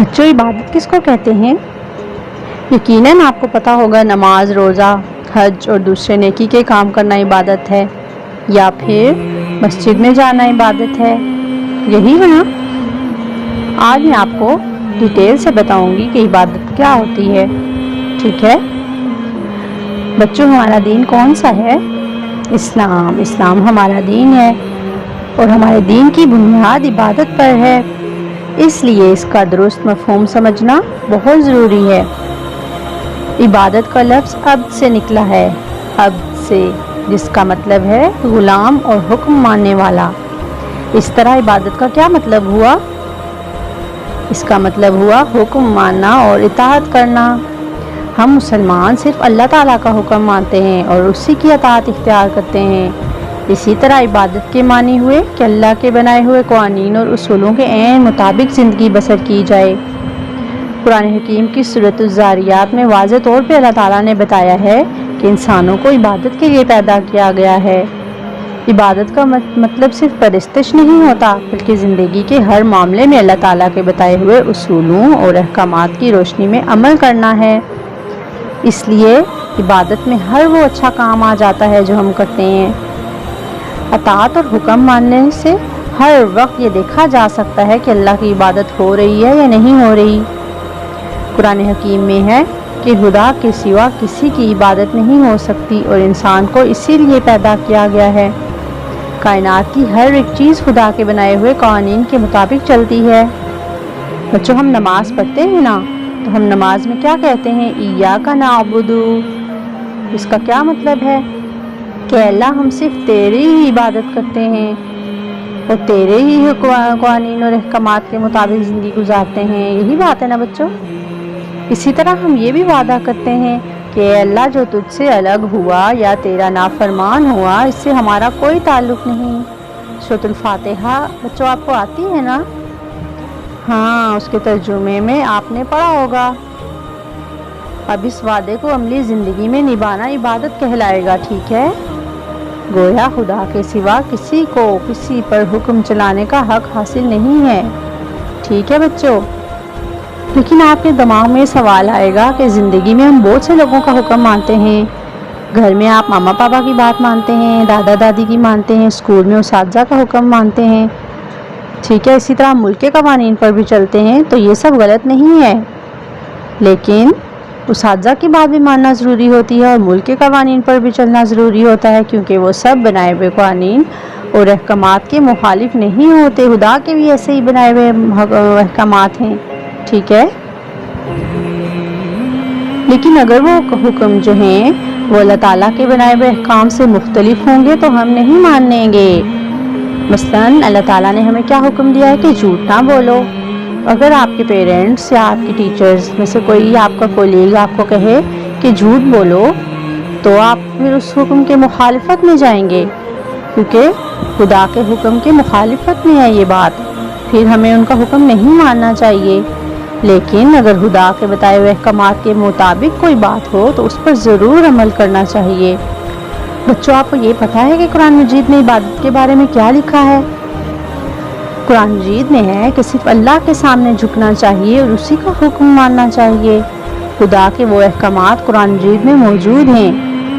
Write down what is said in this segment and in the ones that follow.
بچوں، عبادت کس کو کہتے ہیں؟ یقیناً آپ کو پتا ہوگا، نماز، روزہ، حج اور دوسرے نیکی کے کام کرنا عبادت ہے، یا پھر مسجد میں جانا عبادت ہے، یہی ہے نا؟ آج میں آپ کو ڈیٹیل سے بتاؤں گی کہ عبادت کیا ہوتی ہے، ٹھیک ہے؟ بچوں، ہمارا دین کون سا ہے؟ اسلام ہمارا دین ہے، اور ہمارے دین کی بنیاد عبادت پر ہے، اس لیے اس کا درست مفہوم سمجھنا بہت ضروری ہے۔ عبادت کا لفظ عبد سے نکلا ہے، عبد سے، جس کا مطلب ہے غلام اور حکم ماننے والا۔ اس طرح عبادت کا کیا مطلب ہوا؟ اس کا مطلب ہوا حکم ماننا اور اطاعت کرنا۔ ہم مسلمان صرف اللہ تعالیٰ کا حکم مانتے ہیں اور اسی کی اطاعت اختیار کرتے ہیں۔ اسی طرح عبادت کے معنی ہوئے کہ اللہ کے بنائے ہوئے قوانین اور اصولوں کے عین مطابق زندگی بسر کی جائے۔ قرآن حکیم کی سورۃ الذاریات میں واضح طور پہ اللہ تعالیٰ نے بتایا ہے کہ انسانوں کو عبادت کے لیے پیدا کیا گیا ہے۔ عبادت کا مطلب صرف پرستش نہیں ہوتا، بلکہ زندگی کے ہر معاملے میں اللہ تعالیٰ کے بتائے ہوئے اصولوں اور احکامات کی روشنی میں عمل کرنا ہے۔ اس لیے عبادت میں ہر وہ اچھا کام آ جاتا ہے جو ہم کرتے ہیں۔ اطاعت اور حکم ماننے سے ہر وقت یہ دیکھا جا سکتا ہے کہ اللہ کی عبادت ہو رہی ہے یا نہیں ہو رہی۔ قرآن حکیم میں ہے کہ خدا کے سوا کسی کی عبادت نہیں ہو سکتی، اور انسان کو اسی لیے پیدا کیا گیا ہے۔ کائنات کی ہر ایک چیز خدا کے بنائے ہوئے قوانین کے مطابق چلتی ہے۔ بچوں، ہم نماز پڑھتے ہیں نا، تو ہم نماز میں کیا کہتے ہیں؟ ایاک نعبد۔ اس کا کیا مطلب ہے؟ کہ اللہ، ہم صرف تیری ہی عبادت کرتے ہیں اور تیرے ہی قوانین اور احکامات کے مطابق زندگی گزارتے ہیں، یہی بات ہے نا بچوں؟ اسی طرح ہم یہ بھی وعدہ کرتے ہیں کہ اے اللہ، جو تجھ سے الگ ہوا یا تیرا نافرمان ہوا، اس سے ہمارا کوئی تعلق نہیں۔ سورۃ الفاتحہ بچوں آپ کو آتی ہے نا؟ ہاں، اس کے ترجمے میں آپ نے پڑھا ہوگا۔ اب اس وعدے کو عملی زندگی میں نبھانا عبادت کہلائے گا، ٹھیک ہے؟ گویا خدا کے سوا کسی کو کسی پر حکم چلانے کا حق حاصل نہیں ہے، ٹھیک ہے بچوں؟ لیکن آپ کے دماغ میں سوال آئے گا کہ زندگی میں ہم بہت سے لوگوں کا حکم مانتے ہیں۔ گھر میں آپ ماما پاپا کی بات مانتے ہیں، دادا دادی کی مانتے ہیں، اسکول میں اساتذہ کا حکم مانتے ہیں، ٹھیک ہے؟ اسی طرح ملک کے قوانین پر بھی چلتے ہیں، تو یہ سب غلط نہیں ہے، لیکن اساتذہ کی بات بھی ماننا ضروری ہوتی ہے اور ملک کے قوانین پر بھی چلنا ضروری ہوتا ہے، کیونکہ وہ سب بنائے ہوئے قوانین اور احکامات کے مخالف نہیں ہوتے۔ خدا کے بھی ایسے ہی بنائے ہوئے احکامات ہیں، ٹھیک ہے؟ لیکن اگر وہ حکم جو ہیں وہ اللہ تعالیٰ کے بنائے ہوئے احکام سے مختلف ہوں گے تو ہم نہیں مانیں گے۔ مثلاً اللہ تعالیٰ نے ہمیں کیا حکم دیا ہے کہ جھوٹ نہ بولو۔ اگر آپ کے پیرنٹس یا آپ کے ٹیچرز میں سے کوئی، آپ کا کولیگ آپ کو کہے کہ جھوٹ بولو، تو آپ پھر اس حکم کے مخالفت میں جائیں گے، کیونکہ خدا کے حکم کے مخالفت میں ہے یہ بات، پھر ہمیں ان کا حکم نہیں ماننا چاہیے۔ لیکن اگر خدا کے بتائے ہوئے احکامات کے مطابق کوئی بات ہو تو اس پر ضرور عمل کرنا چاہیے۔ بچوں، آپ کو یہ پتہ ہے کہ قرآن مجید میں عبادت کے بارے میں کیا لکھا ہے؟ قرآن مجید میں ہے کہ صرف اللہ کے سامنے جھکنا چاہیے اور اسی کا حکم ماننا چاہیے۔ خدا کے وہ احکامات قرآن مجید میں موجود ہیں،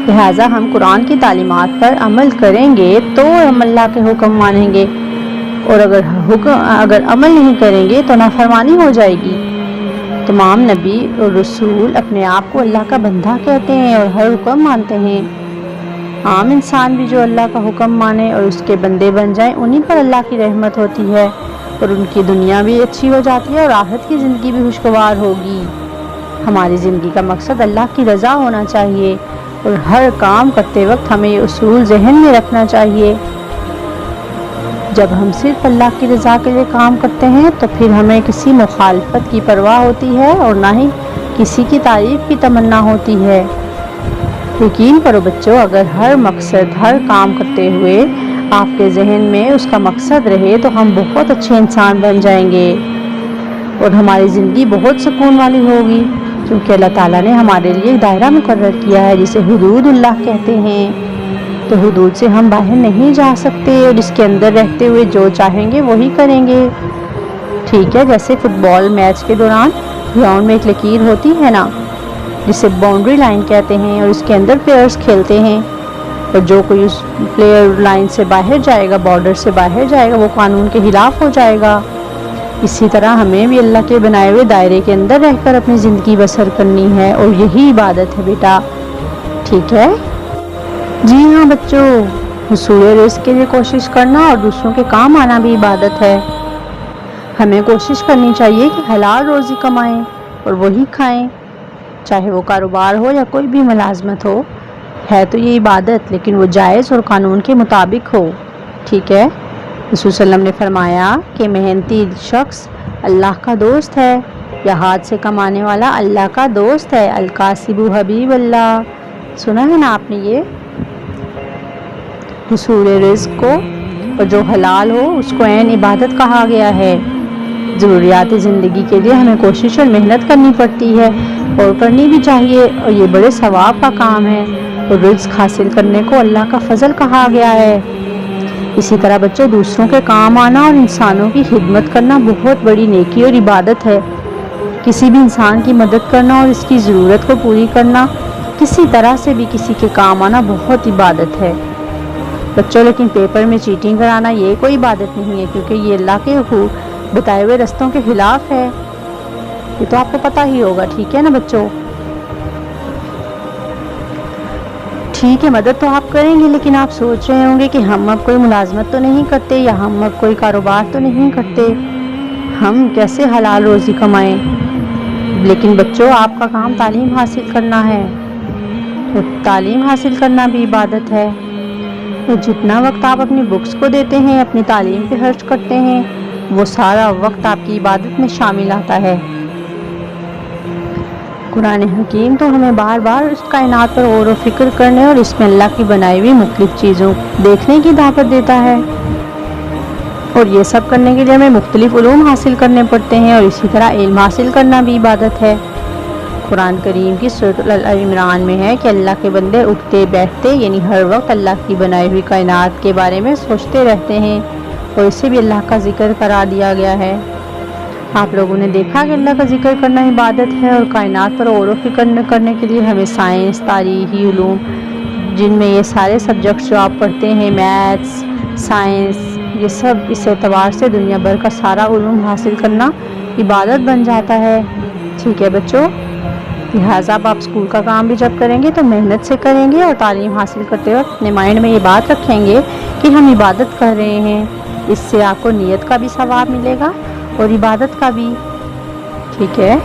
لہٰذا ہم قرآن کی تعلیمات پر عمل کریں گے تو ہم اللہ کے حکم مانیں گے، اور اگر عمل نہیں کریں گے تو نافرمانی ہو جائے گی۔ تمام نبی اور رسول اپنے آپ کو اللہ کا بندہ کہتے ہیں اور ہر حکم مانتے ہیں۔ عام انسان بھی جو اللہ کا حکم مانے اور اس کے بندے بن جائیں، انہی پر اللہ کی رحمت ہوتی ہے اور ان کی دنیا بھی اچھی ہو جاتی ہے اور آخرت کی زندگی بھی خوشگوار ہوگی۔ ہماری زندگی کا مقصد اللہ کی رضا ہونا چاہیے، اور ہر کام کرتے وقت ہمیں یہ اصول ذہن میں رکھنا چاہیے۔ جب ہم صرف اللہ کی رضا کے لیے کام کرتے ہیں تو پھر ہمیں کسی مخالفت کی پرواہ ہوتی ہے اور نہ ہی کسی کی تعریف کی تمنا ہوتی ہے۔ یقین کرو بچوں، اگر ہر کام کرتے ہوئے آپ کے ذہن میں اس کا مقصد رہے تو ہم بہت اچھے انسان بن جائیں گے اور ہماری زندگی بہت سکون والی ہوگی، کیونکہ اللہ تعالیٰ نے ہمارے لیے ایک دائرہ مقرر کیا ہے جسے حدود اللہ کہتے ہیں۔ تو حدود سے ہم باہر نہیں جا سکتے اور اس کے اندر رہتے ہوئے جو چاہیں گے وہی کریں گے۔ ٹھیک ہے، جیسے فٹ بال میچ کے دوران گراؤنڈ میں ایک لکیر ہوتی ہے نا، جسے باؤنڈری لائن کہتے ہیں، اور اس کے اندر پلیئرز کھیلتے ہیں، اور جو کوئی اس پلیئر لائن سے باہر جائے گا، بارڈر سے باہر جائے گا، وہ قانون کے خلاف ہو جائے گا۔ اسی طرح ہمیں بھی اللہ کے بنائے ہوئے دائرے کے اندر رہ کر اپنی زندگی بسر کرنی ہے، اور یہی عبادت ہے بیٹا، ٹھیک ہے؟ جی ہاں بچوں، حصول رزق کے لیے کوشش کرنا اور دوسروں کے کام آنا بھی عبادت ہے۔ ہمیں کوشش کرنی چاہیے کہ حلال روزی کمائیں اور وہی کھائیں، چاہے وہ کاروبار ہو یا کوئی بھی ملازمت ہو، ہے تو یہ عبادت لیکن وہ جائز اور قانون کے مطابق ہو، ٹھیک ہے؟ رسول صلی اللہ علیہ وسلم نے فرمایا کہ محنتی شخص اللہ کا دوست ہے، یا ہاتھ سے کمانے والا اللہ کا دوست ہے، الکاسب حبیب اللہ، سنا ہے نا آپ نے یہ؟ حصول رزق کو اور جو حلال ہو اس کو عین عبادت کہا گیا ہے۔ ضروریات زندگی کے لیے ہمیں کوشش اور محنت کرنی پڑتی ہے، اور کرنی بھی چاہیے، اور یہ بڑے ثواب کا کام ہے، اور رزق حاصل کرنے کو اللہ کا فضل کہا گیا ہے۔ اسی طرح بچوں، دوسروں کے کام آنا اور انسانوں کی خدمت کرنا بہت بڑی نیکی اور عبادت ہے۔ کسی بھی انسان کی مدد کرنا اور اس کی ضرورت کو پوری کرنا، کسی طرح سے بھی کسی کے کام آنا بہت عبادت ہے بچوں۔ لیکن پیپر میں چیٹنگ کرانا یہ کوئی عبادت نہیں ہے، کیونکہ یہ اللہ کے بتائے ہوئے رستوں کے خلاف ہے، یہ تو آپ کو پتہ ہی ہوگا، ٹھیک ہے نا بچوں؟ ٹھیک ہے، مدد تو آپ کریں گے، لیکن آپ سوچ رہے ہوں گے کہ ہم اب کوئی ملازمت تو نہیں کرتے، یا ہم اب کوئی کاروبار تو نہیں کرتے، ہم کیسے حلال روزی کمائیں؟ لیکن بچوں، آپ کا کام تعلیم حاصل کرنا ہے، تو تعلیم حاصل کرنا بھی عبادت ہے، اور جتنا وقت آپ اپنی بکس کو دیتے ہیں، اپنی تعلیم پہ خرچ کرتے ہیں، وہ سارا وقت آپ کی عبادت میں شامل آتا ہے۔ قرآن حکیم تو ہمیں بار بار اس کائنات پر غور و فکر کرنے اور اس میں اللہ کی بنائی ہوئی مختلف چیزوں دیکھنے کی دعوت دیتا ہے، اور یہ سب کرنے کے لیے ہمیں مختلف علوم حاصل کرنے پڑتے ہیں، اور اسی طرح علم حاصل کرنا بھی عبادت ہے۔ قرآن کریم کی سورۃ ال-عمران میں ہے کہ اللہ کے بندے اٹھتے بیٹھتے، یعنی ہر وقت اللہ کی بنائی ہوئی کائنات کے بارے میں سوچتے رہتے ہیں، اور اسے بھی اللہ کا ذکر قرار دیا گیا ہے۔ آپ لوگوں نے دیکھا کہ اللہ کا ذکر کرنا عبادت ہے، اور کائنات پر غور و فکر کرنے کے لیے ہمیں سائنس، تاریخی علوم، جن میں یہ سارے سبجیکٹس جو آپ پڑھتے ہیں، میتھس، سائنس، یہ سب اس اعتبار سے دنیا بھر کا سارا علوم حاصل کرنا عبادت بن جاتا ہے، ٹھیک ہے بچوں؟ لہٰذا آپ اسکول کا کام بھی جب کریں گے تو محنت سے کریں گے، اور تعلیم حاصل کرتے وقت اپنے مائنڈ میں یہ بات رکھیں گے کہ ہم عبادت کر رہے ہیں، اس سے آپ کو نیت کا بھی ثواب ملے گا اور عبادت کا بھی، ٹھیک ہے؟